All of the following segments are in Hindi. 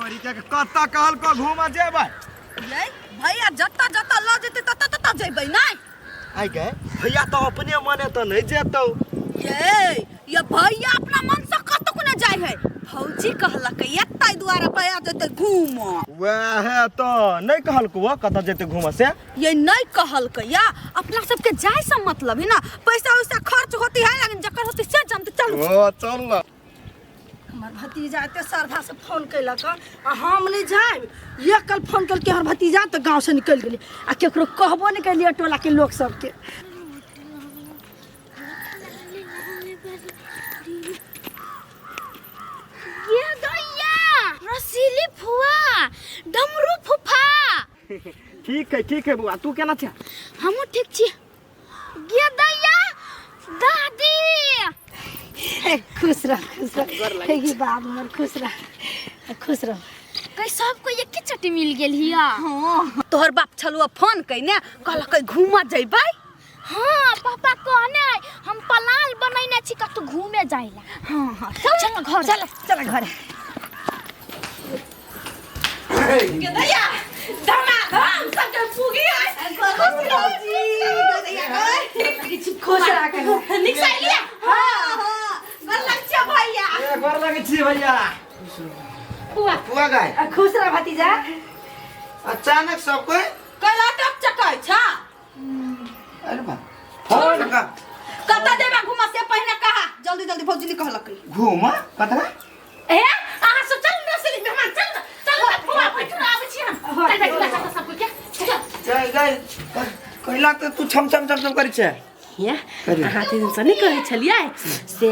तोरी के कत्ता कहल को घूम जेबै ये भैया जत्ता जत्ता ल जेते तत्ता तत्ता जेबै नै आई के भैया तो अपने मने तो नहीं जेतौ ये भैया अपना मन से कतौ को न जाय है फौजी कहलक एत्तै दुआरे भैया जेते घूम वह है तो नहीं कहल को कत जेते घूम से ये नहीं कहलक या अपना सबके जाय से मतलब है ना पैसा वैसा खर्च होती है लेकिन जकर होती से जानते चल ओ चल ना हमर भतीजा एते सरधा से फोन कैलक आ हम नहीं जाए ये कल फोन कल के हमर भतीजा तो गांव से निकल गेली आ केकरो कहबो नहीं कैलिए टोला के लोग सब के ये दैया रसीली फुआ डमरू फुफा ठीक है बुआ तू केना छ हमहु ठीक छी ये दैया दादी खुश रह हे बाप मोर खुश रह कई सबको एक ही चट्टी मिल गेल हिया हां तोहर बाप छलुआ फोन कइने कहलक घूमा जइबै हां पापा कहने हम प्लान बनैने छी कत घूमे जाइला हां चल घर चल घर के दैया दामाद हम सब के पुगी है खुश रह जी दैया किछ खुश रह के निकलिए हां गोर लग छ भैया गोर लगे छी भैया पुआ गए खुश रह भतीजा अचानक सब कोई कल अटक चकै छ अरे बा फोन का कत देबा घुमा से पहले कहा जल्दी फौजी ने कहलक घूम कत ए आहा सब चल रसली मेहमान चल फुआ बैठ आबै छी हम चल सब के चल गए कहला तो तू छम करी छे ये अहाँ तीन से नहीं कहे छलिए से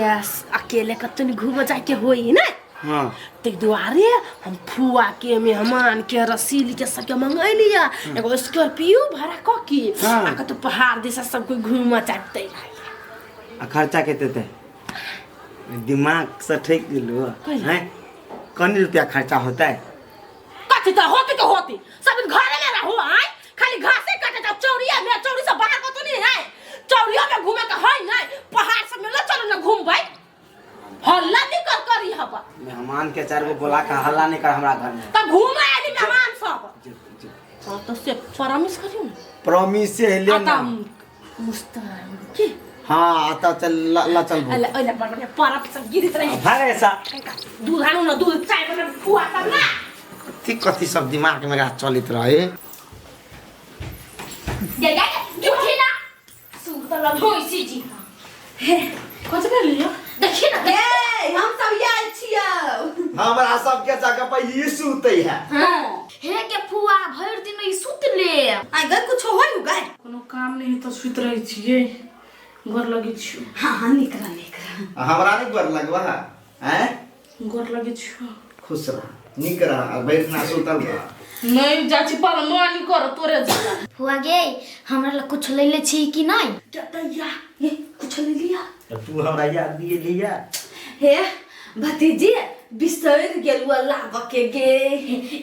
अकेले कतनी घूम जाए के होई ना हां ते दुआरे हम फुआ के मेहमान के रसीली के सब के मंगैलिया एगो स्कॉर्पियो भाड़ा क की आ तो पहाड़ दिशा सब कोई घूम चाहते आ खर्चा केते ते दिमाग से ठीक दिलो हैं कौन रुपया खर्चा होता है कथि त होती सब घर में रहो आय खाली घासे काटे त चौरिया में चौरी से बाहर को तो नहीं है चौरिया में घूमे के है नहीं पहाड़ सब में ल चलो ना घूमबै हल्ला नहीं करी हबा मेहमान के चार गो बोला का हल्ला नहीं कर हमरा घर में त घूमे आदि मेहमान सब तो से प्रॉमिस करियो ना प्रॉमिस से लेना मुस्तान के हां आता चल ला चल अले ओला बड़ा पारा सब गिरत रही भाग ऐसा दूध आनो ना दूध चाय बना फुआ तब ना कथी सब दिमाग में चलित रहे दे उठी ना सुतल होई सी जी हे कौन कर लियो देखिए ना ए हम सब आयल छियो हमरा सब के जगह पे ई सुतै है हां हे के फुआ भर दिन ई सुतले आ गए कुछ होय गए कोनो काम नहीं तो सुत रही छिए गोर लगी छु हां निकरा हमरा नहीं गोर लगवा हैं गोर लगी छु खुश रह निकरा बैठना सुतल रह नहीं जाची पर मानी कर तोरे जाला फुआ गे हमरा ल कुछ लेले छी कि नहीं क्या दैया ये कुछ ले लिया तू हमरा याद दिए लिया हे भतीजी बिसर गेलुआ लाग के गे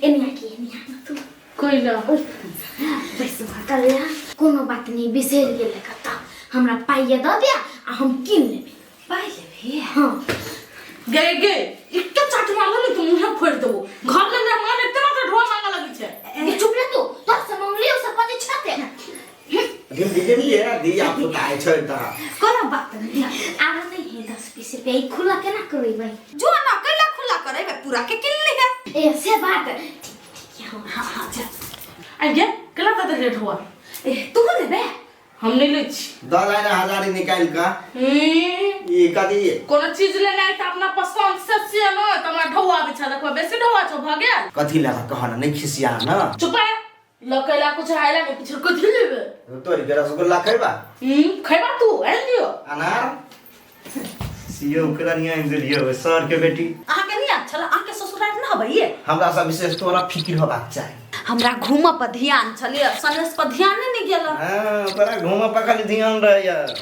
एनिया तू कोई ना बस कल्ला कोनो बात नहीं बिसर गेले कत हमरा पाइए द दिया आ हम किन लेबे पाई लेबे हां गे इतना चाट मारलो नहीं तुम मुंह फोड़ देबो घर में मेहमान इतना तो ढोआ मांगा लगी छे ये चुप रह तू तो से मंगलियो सब कथि छते दिम लिए दिया पुताई छोड़ ता कोनो बात नहीं आरो नहीं है 10-20 रुपया खुला केना करई भाई जो ना कैला खुला करे पूरा के किन ले है ए से बात हां जा आगे कला त रेट हुआ ए तू लेबे हम नहीं ले छी 10,000 निकाल का ये कदी कोनो चीज लेना है त अपना पसंद से न त हमरा ढौआ बिछा देखो बेसी ढौआ छ भ गेल कथी लगा कहना नहीं खिसिया ना चुप है लकैला कुछ आइला के पीछे कथि लेबे तोरी के रसगुल्ला खैबा खैबा तू आन दियो अनार सीओ करनिया इंजलियो सर के बेटी आ के नहीं अच्छा आ के ससुराल न हबई हमरा सब विशेष तोरा फिक्र होबाक चाही हमरा घूम पर ध्यान छलिए सनेस पर ध्यान नहीं गेल हां बड़ा घूम पर खाली ध्यान रह यार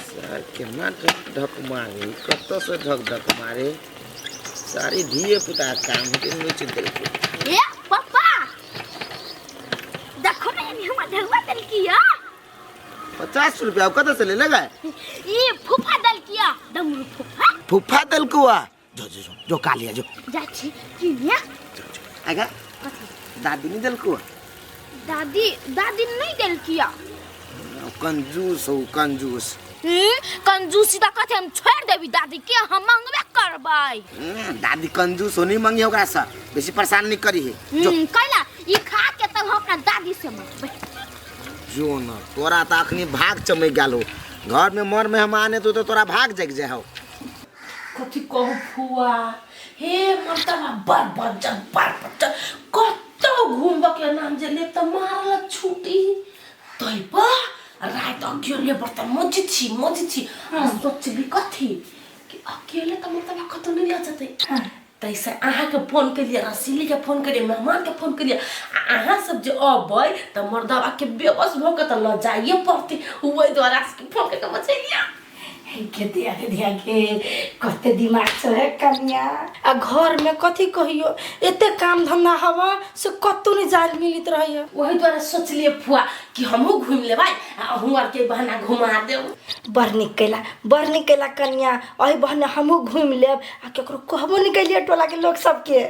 सर केना ढक मारे कत से ढक मारे सारी धिए पुता काम के नहीं चिंता ए पापा देखो ना ये हम ढलवा दल किया 50 रुपया कत से ले लगा ये फूफा दल किया डमरू फूफा फुफा दल कुआ जो जो जो जो का लिया जो जा छी किनिया आगा दादी नहीं दिल को दादी दादी नहीं दिल किया कंजूस हो कंजूस कंजूसी त कथे हम छोड़ देबी दादी के हम मांगबे करबै दादी कंजूस होनी मांगी होगा सा बेसी परेशान नहीं करी है जो कहला ई खा के तब हम अपना दादी से मांगबे जो न तोरा त अखनी भाग चमक गेलो घर में मर मेहमान है तो तोरा भाग जग जाए हो कथी कहू फुआ हे मर्दवा बर बजन कतो घूमब के नाम जे ले त मारल छुटी तै पा रात अकेले बर्तन मजी छी सोचली कथी कि अकेले त मतलब कतो नहीं आ जते तैसे अहाँ के फोन के लिए रसीली के फोन करिए मेहमान के फोन करिए अहाँ सब जो अबै त मर्दवा के बेबस भ के त ल जाइए पड़ती ओइ द्वारा के फोन के बचैलिया के कते दिमाग से कन्या आ घर में कथी कहियो एते काम धंधा हवा से कतो नहीं जाल मिलित रहिए वही द्वारा सोचलिए फुआ कि हमहू घूम लेबै आ हुआर के बहाना घुमा देब बड़ निकला कन्या ओही बहाना हमहू घूम लेब आ केकरो कहबो नहीं कलिए टोला के लोग सब के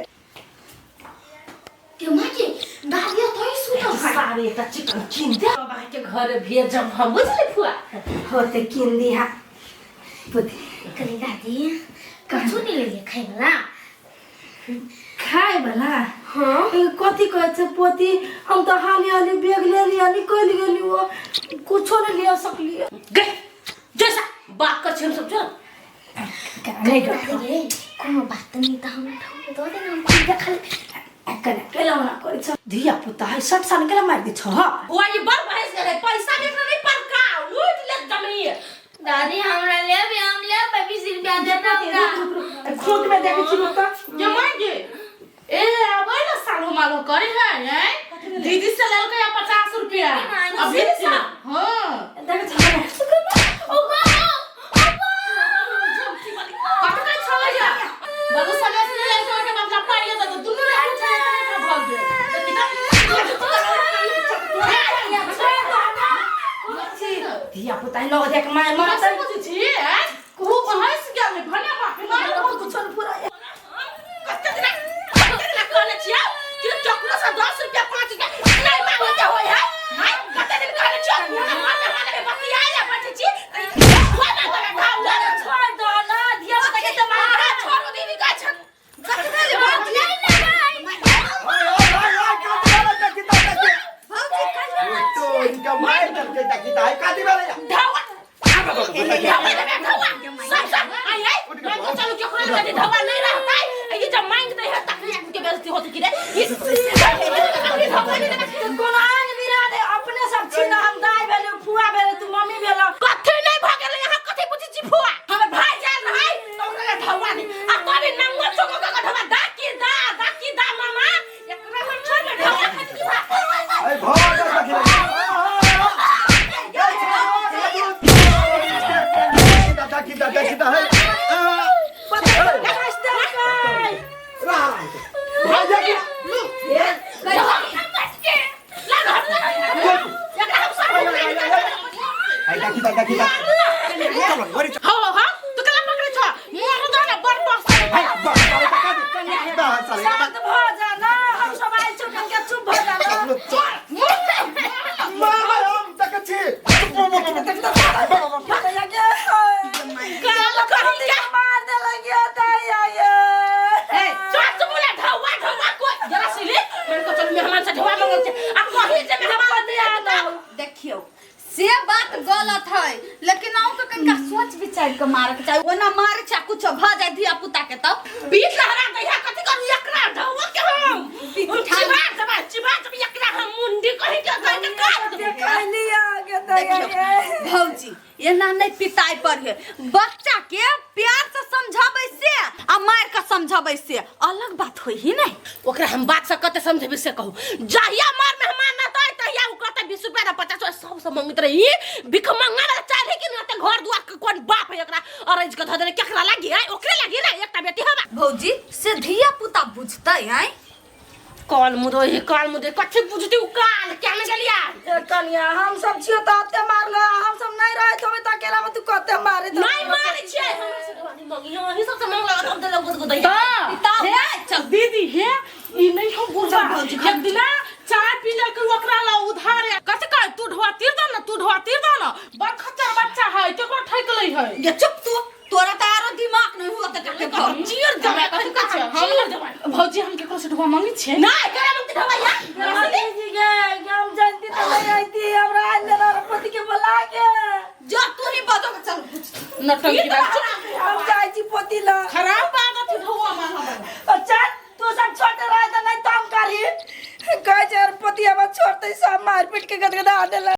माँ के दादी तो सुनो सारे त चिकन किन दे बाबा के घर भेजम हम बुझले फुआ होते किन दिया कनी दादी कछु नहीं ले खाए वाला खाए वाला हाँ कथी कहे छे पोती हम तो हाली बैग ले लिया निकल गेली वो कुछो नहीं ले सकली गे जैसा बात कर छे हम सब चल नहीं दादी कोनो बात नहीं त हम ठाउँ दो दिन हम देखल कने केला ना करे छ धिया पुता है 60 साल केला मार दे छ ओ ये बड़ भैंस गए पैसा में नहीं पड़का लूट ले जमी दादी हमरा ले भी हम ले 25 रुपया देता होगा खोट में देखे छी तो जमाएंगे ए अब ना सालो मालो करे है दीदी से ले के 50 रुपया अभी से हां देखे छ ओ मां कटका छलैया बाबू सने से ले के मतलब पाइए तो दुनु रे भाग गए धिया पुता न देख माय मार त बुझी है को हंस गेल भने बाप मार बहुत कुछ पूरा कते दिन कहले छिया कि चकरा से 10 रुपया 5 के नहीं मांगते होय है हां कते दिन कहले छिया माने बतिया ले बैठे छी खाना तो खाऊ छोड़ दो ना धिया पुता के त मार छोड़ दीदी का छ कते दिन बात नहीं इनका मार करके ताकि ताई काटी वाला धावा सब आई मैं तो चलो क्यों करे कभी धावा नहीं रहता है ये जब मांगते हैं तक के बेइज्जती होती कि रे कौन आंग बिरा दे अपने सब छीना हम दाई भेले फुआ भेले तू मम्मी भेले कथि नहीं भागले यहां कथि बुझी छी फुआ हम भाई जान भाई तोरे धावा नहीं आ तोरे नंगल चोको का धावा दाकी दा मामा एकरा हम छोड़ धावा ए भाग किता है देखियो से बात गलत है लेकिन आउ तो कनिका सोच विचार के मारे के चाहिए ओना मारे छ कुछ भ जाय धिया पुता के तब बीच लहरा दैया कथि कर एकरा ढौवा के हम चिबा जब एकरा हम मुंडी कहि के कहली आगे दैया भौजी एना नहीं पिटाई पर है बच्चा के प्यार से समझाबै से आ मार के समझाबै से अलग बात होई ही नहीं ओकरा हम बात से कते समझेबे से कहू जहिया मार मेहमान न तय तहिया उ कहते 20 रुपया 50 सब से मांगत रही भिख मंगा वाला चाहे कि न त घर दुआर के कोन बाप है एकरा अरेंज के धदे केकरा लागी है ओकरे लागी ना एकटा बेटी हवा भौजी से धिया पुता बुझतै है काल मुदे कथि बुझती उ काल क्या न गलिया ए कनिया हम सब छियो त अते मारलो हम सब नहीं रहे तो त अकेला में तू कते मारे तो नहीं मारे छे हमरा से ढवानी मंगी ही सब से मंगला तब दे लोग को दैया हे चल दीदी हे ई नहीं हम बुझा एक दिना चाय पी ले के ओकरा ला उधार कथि कर तू ढवा तीर दो ना बड़ खच्चर बच्चा है तो को ठक लई है ये चुप तू तोरा तारो दिमाग नहीं हुआ त के जीर दबा कथि कर छे हम दबा भौजी हम केकरो से ढवा मांगी छे नहीं करा मंग ढवाया जी गे हम जानती त नहीं आईती हमरा अंदर पति के बुला के जा तू ही बातों का चल नटंकी बात हम जाई छी पति ला खराब